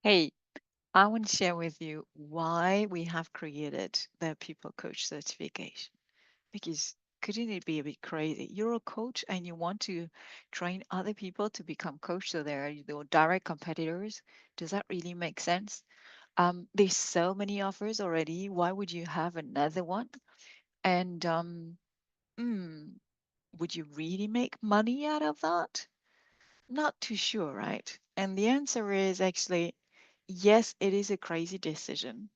Hey, I want to share with you why we have created the People Coach certification. Because couldn't it be a bit crazy? You're a coach and you want to train other people to become coach so they're your direct competitors. Does that really make sense? There's so many offers already. Why would you have another one? And mm, would you really make money out of that? Not too sure, right? And the answer is actually yes, it is a crazy decision.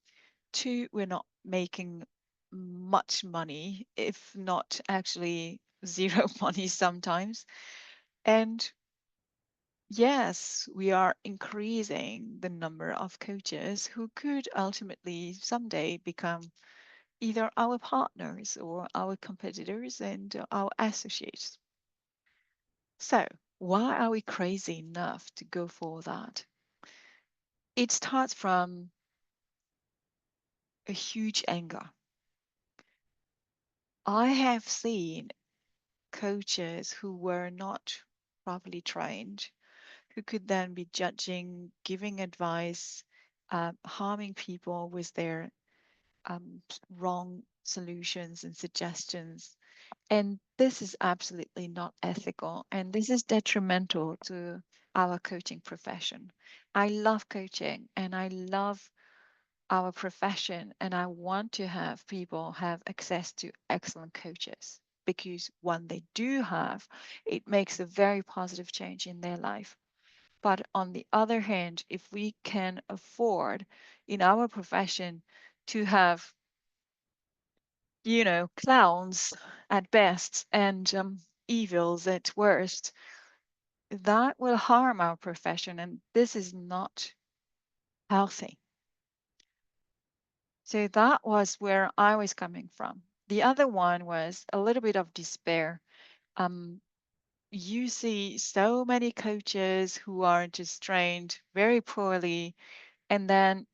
Two, we're not making much money, if not actually zero money sometimes. And yes, we are increasing the number of coaches who could ultimately someday become either our partners or our competitors and our associates. So, why are we crazy enough to go for that? It starts from a huge anger. I have seen coaches who were not properly trained, who could then be judging, giving advice, harming people with their wrong solutions and suggestions. And this is absolutely not ethical. And this is detrimental to our coaching profession. I love coaching and I love our profession, and I want to have people have access to excellent coaches because when they do have, it makes a very positive change in their life. But on the other hand, if we can afford in our profession to have, clowns at best and evils at worst, that will harm our profession, and this is not healthy. So that was where I was coming from. The other one was a little bit of despair. Um, you see so many coaches who are just trained very poorly, and then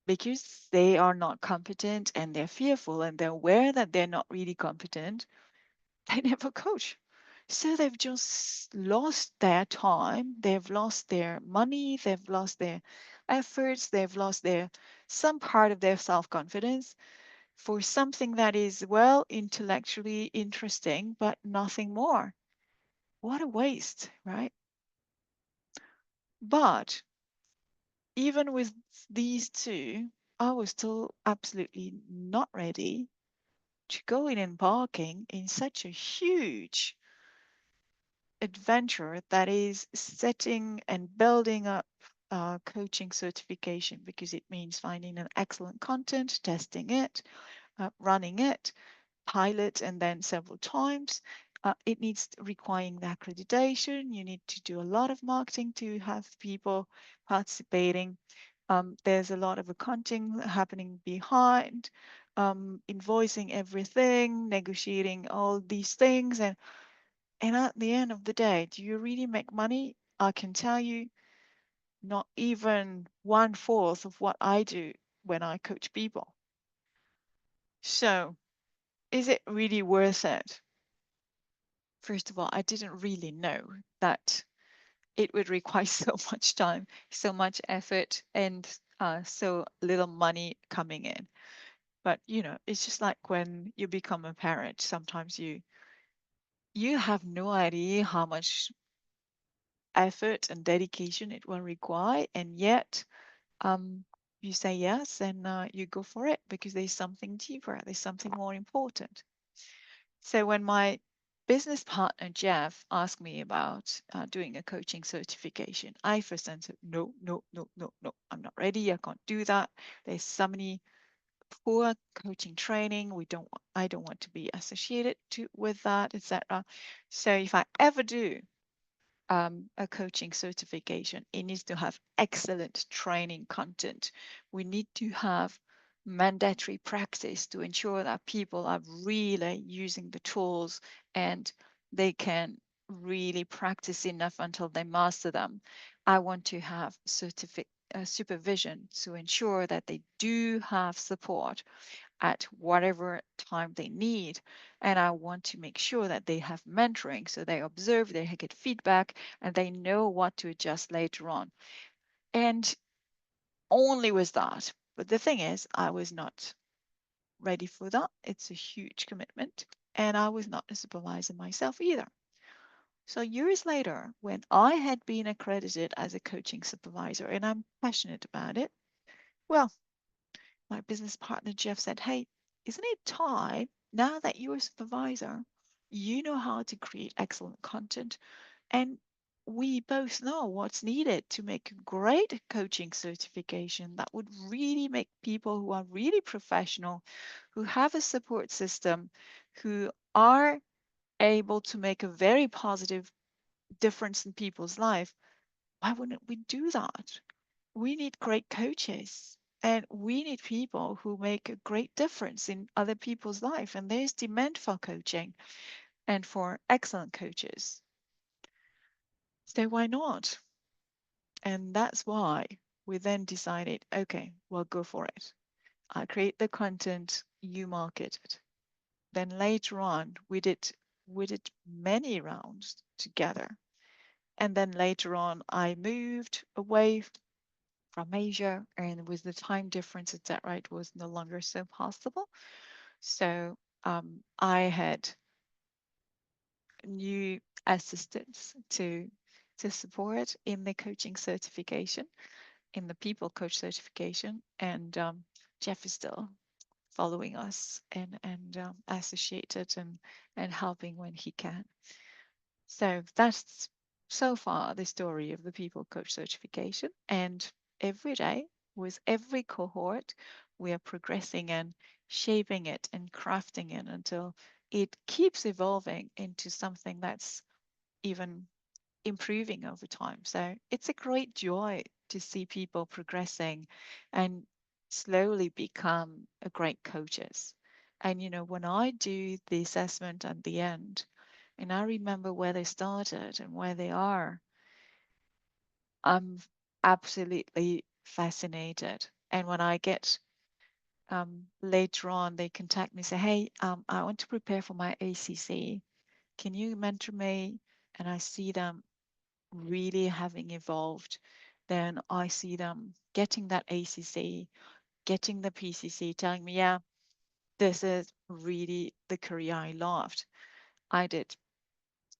because they are not competent and they're fearful and they're aware that they're not really competent, they never coach. So they've just lost their time, they've lost their money, they've lost their efforts, they've lost their some part of their self-confidence for something that is, well, intellectually interesting, but nothing more. What a waste, right? But even with these two, I was still absolutely not ready to go in embarking in such a huge adventure that is setting and building up coaching certification because it means finding an excellent content, testing it, running it, pilot and then several times. It needs requiring the accreditation. You need to do a lot of marketing to have people participating. There's a lot of accounting happening behind, invoicing everything, negotiating all these things. And at the end of the day, do you really make money? I can tell you, not even 1/4 of what I do when I coach people. So, is it really worth it? First of all, I didn't really know that it would require so much time, so much effort, and so little money coming in. But it's just like when you become a parent, sometimes you have no idea how much effort and dedication it will require, and yet um, you say yes and you go for it because there's something deeper, there's something more important. So when my business partner Jeff asked me about doing a coaching certification, I first answered, no, no, no, no, no, I'm not ready. I can't do that. There's so many poor coaching training. I don't want to be associated with that, etc. So if I ever do a coaching certification, it needs to have excellent training content. We need to have mandatory practice to ensure that people are really using the tools and they can really practice enough until they master them. I want to have supervision to ensure that they do have support at whatever time they need. And I want to make sure that they have mentoring so they observe, they get feedback, and they know what to adjust later on. And only with that. But the thing is, I was not ready for that. It's a huge commitment. And I was not a supervisor myself either. So years later, when I had been accredited as a coaching supervisor and I'm passionate about it, well, my business partner Jeff said, "Hey, isn't it time now that you're a supervisor, you know how to create excellent content, and we both know what's needed to make a great coaching certification that would really make people who are really professional, who have a support system, who are able to make a very positive difference in people's life. Why wouldn't we do that? We need great coaches and we need people who make a great difference in other people's life. And there's demand for coaching and for excellent coaches. So why not? And that's why we then decided, okay, well, go for it. I create the content, you market it. Then later on, we did many rounds together. And then later on, I moved away from Asia, and with the time difference, etc., it was no longer so possible. So I had new assistants to support in the coaching certification, in the people coach certification, and Jeff is still following us and associated and helping when he can. So that's so far the story of the People Coach certification. And every day, with every cohort, we are progressing and shaping it and crafting it until it keeps evolving into something that's even improving over time. So it's a great joy to see people progressing and slowly become a great coaches. And when I do the assessment at the end, and I remember where they started and where they are, I'm absolutely fascinated. And when I get later on, they contact me, say, "Hey, I want to prepare for my ACC. Can you mentor me?" And I see them really having evolved. Then I see them getting that ACC, getting the PCC, telling me, "Yeah, this is really the career I loved. I did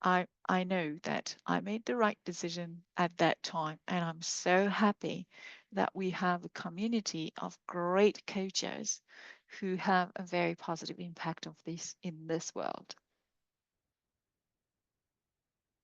I know that I made the right decision at that time, and I'm so happy that we have a community of great coaches who have a very positive impact of this in this world."